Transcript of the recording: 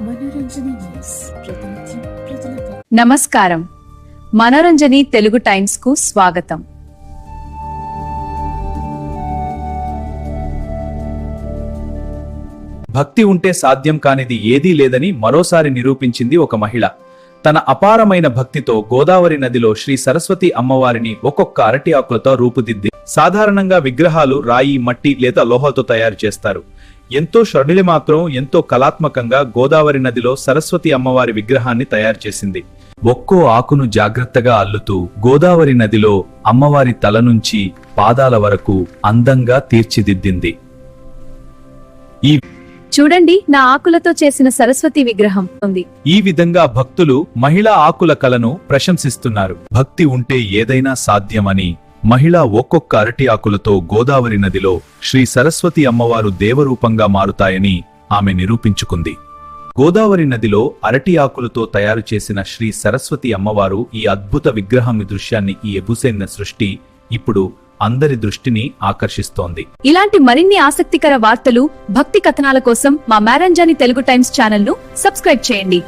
మనోరంజని న్యూస్ ప్రతినిత్యం ప్రజలకు. నమస్కారం. మనోరంజని తెలుగు టైమ్స్ కు స్వాగతం. భక్తి ఉంటే సాధ్యం కానిది ఏదీ లేదని మరోసారి నిరూపించింది ఒక మహిళ. తన అపారమైన భక్తితో గోదావరి నదిలో శ్రీ సరస్వతి అమ్మవారిని ఒక్కొక్క అరటి ఆకులతో రూపుదిద్ది. సాధారణంగా విగ్రహాలు రాయి, మట్టి లేదా లోహంతో తయారు చేస్తారు. ఎంతో శ్రద్ధలి మాత్రం ఎంతో కళాత్మకంగా గోదావరి నదిలో సరస్వతి అమ్మవారి విగ్రహాన్ని తయారు చేసింది. ఒక్కో ఆకును జాగ్రత్తగా అల్లుతూ గోదావరి నదిలో అమ్మవారి తల నుంచి పాదాల వరకు అందంగా తీర్చిదిద్దింది. చూడండి, నా ఆకులతో చేసిన సరస్వతి విగ్రహం ఉంది. ఈ విధంగా భక్తులు మహిళా ఆకుల కళను ప్రశంసిస్తున్నారు. భక్తి ఉంటే ఏదైనా సాధ్యమని మహిళ ఒక్కొక్క అరటి ఆకులతో గోదావరి నదిలో శ్రీ సరస్వతి అమ్మవారు దేవరూపంగా మారుతాయని ఆమె నిరూపించుకుంది. గోదావరి నదిలో అరటి ఆకులతో తయారు చేసిన శ్రీ సరస్వతి అమ్మవారు ఈ అద్భుత విగ్రహం దృశ్యాన్ని ఈ ఎబుసైన సృష్టి ఇప్పుడు అందరి దృష్టిని ఆకర్షిస్తోంది. ఇలాంటి మరిన్ని ఆసక్తికర వార్తలు, భక్తి కథనాల కోసం మా మనోరంజని తెలుగు టైమ్స్ ఛానల్ ను సబ్స్క్రైబ్ చేయండి.